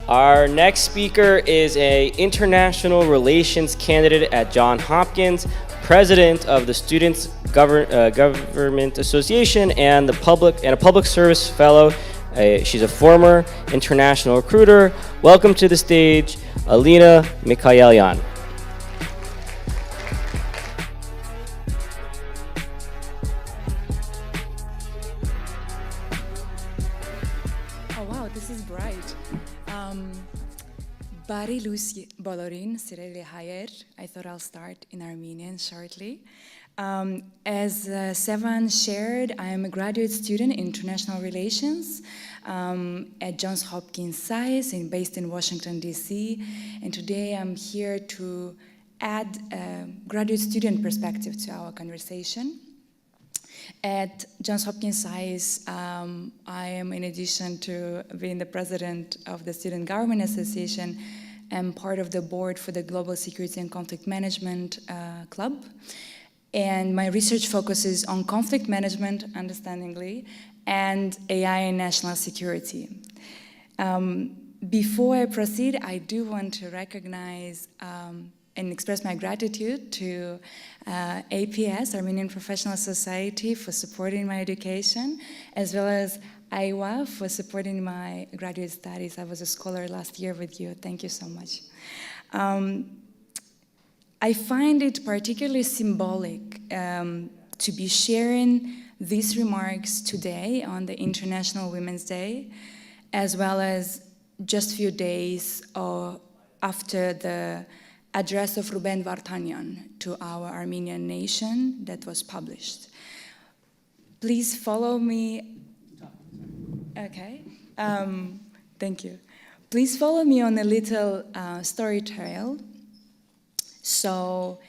Our next speaker is an international relations candidate at Johns Hopkins, president of the Student Government Association, and a public service fellow. She's a former international recruiter. Welcome to the stage, Alena Mikhaelyan. Oh wow, this is bright. Bari Lucy Bolorin, Sireli Hayer. I thought I'll start in Armenian shortly. As Sevan shared, I am a graduate student in international relations at Johns Hopkins based in Washington, D.C. And today I'm here to add a graduate student perspective to our conversation. At Johns Hopkins I am, in addition to being the president of the Student Government Association, am part of the board for the Global Security and Conflict Management Club. And my research focuses on conflict management, understandingly, and AI and national security. Before I proceed, I do want to recognize and express my gratitude to APS, Armenian Professional Society, for supporting my education, as well as Iowa for supporting my graduate studies. I was a scholar last year with you. Thank you so much. I find it particularly symbolic to be sharing these remarks today on the International Women's Day, as well as just a few days after the address of Ruben Vartanian to our Armenian nation that was published. Please follow me. Okay, thank you. Please follow me on a little story trail. So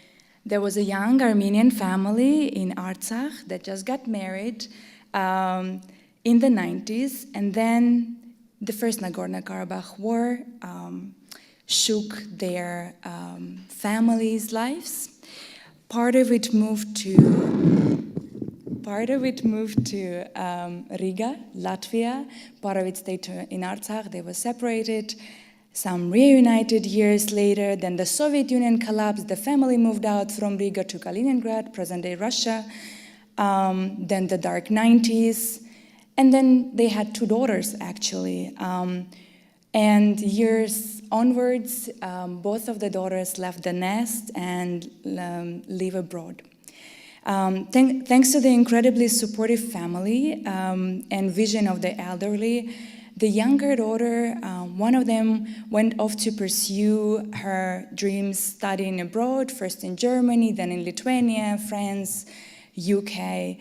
there was a young Armenian family in Artsakh that just got married in the 90s, and then the first Nagorno-Karabakh war shook their families' lives. Part of it moved to Riga, Latvia. Part of it stayed in Artsakh. They were separated. Some reunited years later. Then the Soviet Union collapsed. The family moved out from Riga to Kaliningrad, present-day Russia. Then the dark 90s. And then they had two daughters, actually. And years onwards, both of the daughters left the nest and live abroad. Thanks to the incredibly supportive family and vision of the elderly, the younger daughter, one of them went off to pursue her dreams studying abroad, first in Germany, then in Lithuania, France, UK,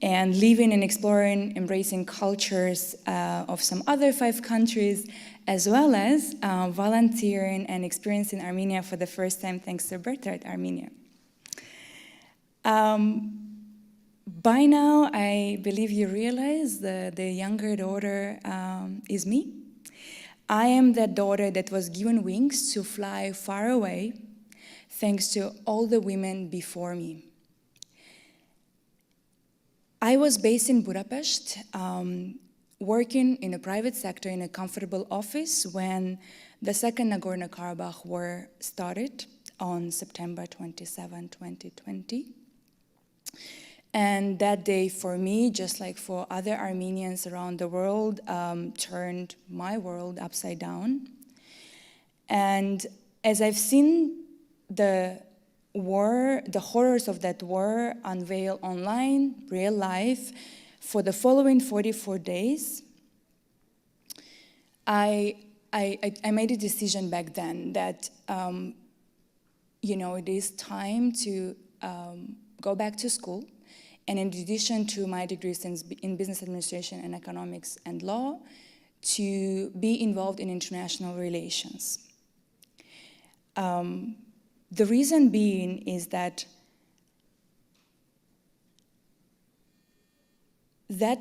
and living and exploring, embracing cultures of some other 5 countries, as well as volunteering and experiencing Armenia for the first time thanks to Birthright Armenia. By now, I believe you realize that the younger daughter is me. I am that daughter that was given wings to fly far away thanks to all the women before me. I was based in Budapest, working in a private sector in a comfortable office when the second Nagorno-Karabakh war started on September 27, 2020. And that day for me, just like for other Armenians around the world, turned my world upside down. And as I've seen the war, the horrors of that war unveil online, real life, for the following 44 days, I made a decision back then that, it is time to go back to school. And in addition to my degrees in business administration and economics and law, to be involved in international relations. The reason being is that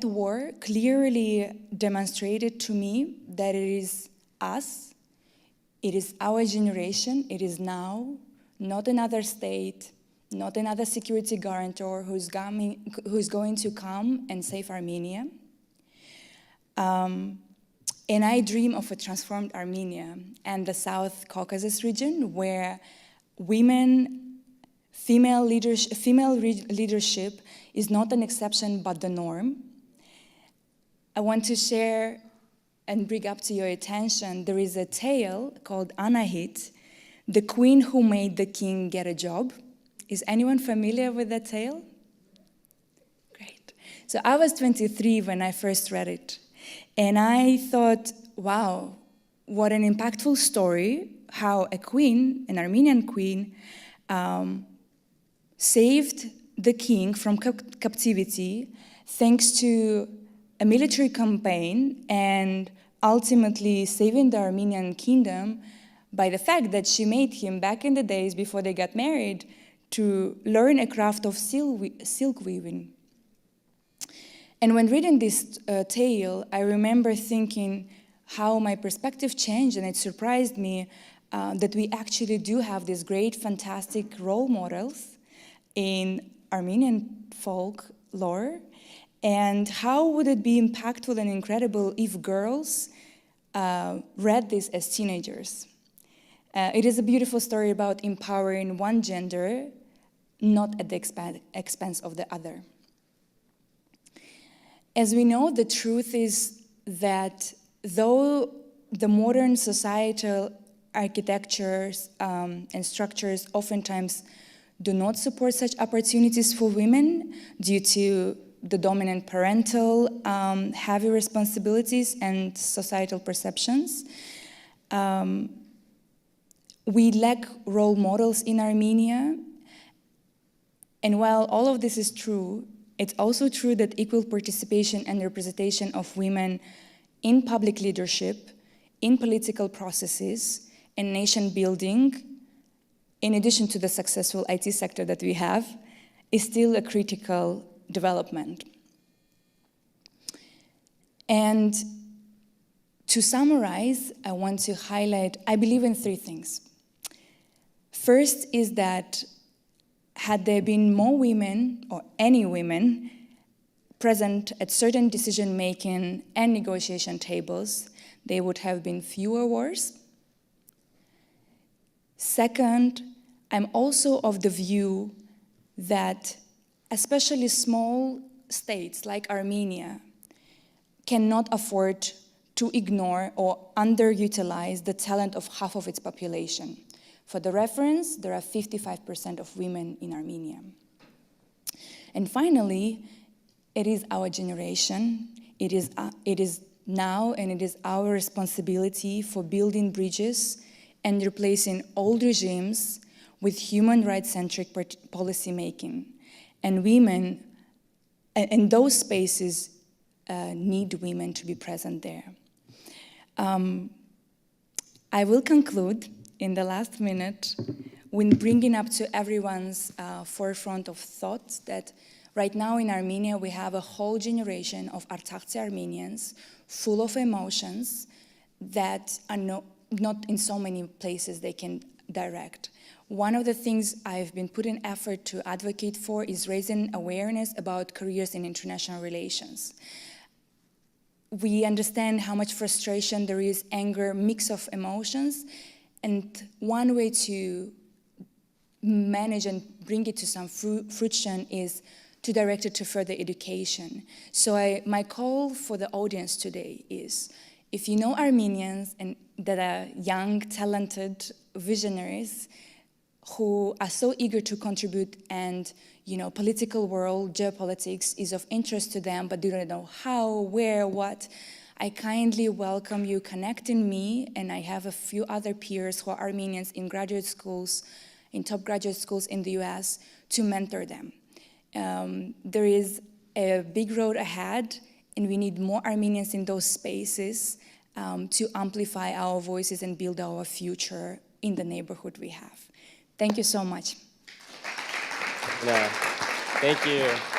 war clearly demonstrated to me that it is us, it is our generation, it is now, not another state, not another security guarantor who's going to come and save Armenia. And I dream of a transformed Armenia and the South Caucasus region where female leadership is not an exception but the norm. I want to share and bring up to your attention, there is a tale called Anahit, the queen who made the king get a job. Is anyone familiar with that tale? Great. So I was 23 when I first read it. And I thought, wow, what an impactful story, how a queen, an Armenian queen, saved the king from captivity thanks to a military campaign and ultimately saving the Armenian kingdom by the fact that she made him, back in the days before they got married, to learn a craft of silk weaving. And when reading this tale, I remember thinking how my perspective changed, and it surprised me that we actually do have these great, fantastic role models in Armenian folk lore. And how would it be impactful and incredible if girls read this as teenagers? It is a beautiful story about empowering one gender, not at the expense of the other. As we know, the truth is that though the modern societal architectures and structures oftentimes do not support such opportunities for women due to the dominant parental heavy responsibilities and societal perceptions, we lack role models in Armenia. And while all of this is true, it's also true that equal participation and representation of women in public leadership, in political processes, and nation building, in addition to the successful IT sector that we have, is still a critical development. And to summarize, I want to highlight, I believe in three things. First is that had there been more women, or any women, present at certain decision-making and negotiation tables, there would have been fewer wars. Second, I'm also of the view that especially small states like Armenia cannot afford to ignore or underutilize the talent of half of its population. For the reference, there are 55% of women in Armenia. And finally, it is our generation, it is now, and it is our responsibility for building bridges and replacing old regimes with human rights-centric policy making. And women, and those spaces need women to be present there. I will conclude in the last minute when bringing up to everyone's forefront of thought that right now in Armenia we have a whole generation of Artsakhi Armenians full of emotions that are not in so many places they can direct. One of the things I've been putting effort to advocate for is raising awareness about careers in international relations. We understand how much frustration there is, anger, mix of emotions, and one way to manage and bring it to some fruition is to direct it to further education. So my call for the audience today is, if you know Armenians and that are young, talented visionaries who are so eager to contribute, and political world, geopolitics is of interest to them, but they don't know how, where, what, I kindly welcome you connecting me, and I have a few other peers who are Armenians in graduate schools, in top graduate schools in the US, to mentor them. There is a big road ahead, and we need more Armenians in those spaces to amplify our voices and build our future in the neighborhood we have. Thank you so much. Yeah, thank you.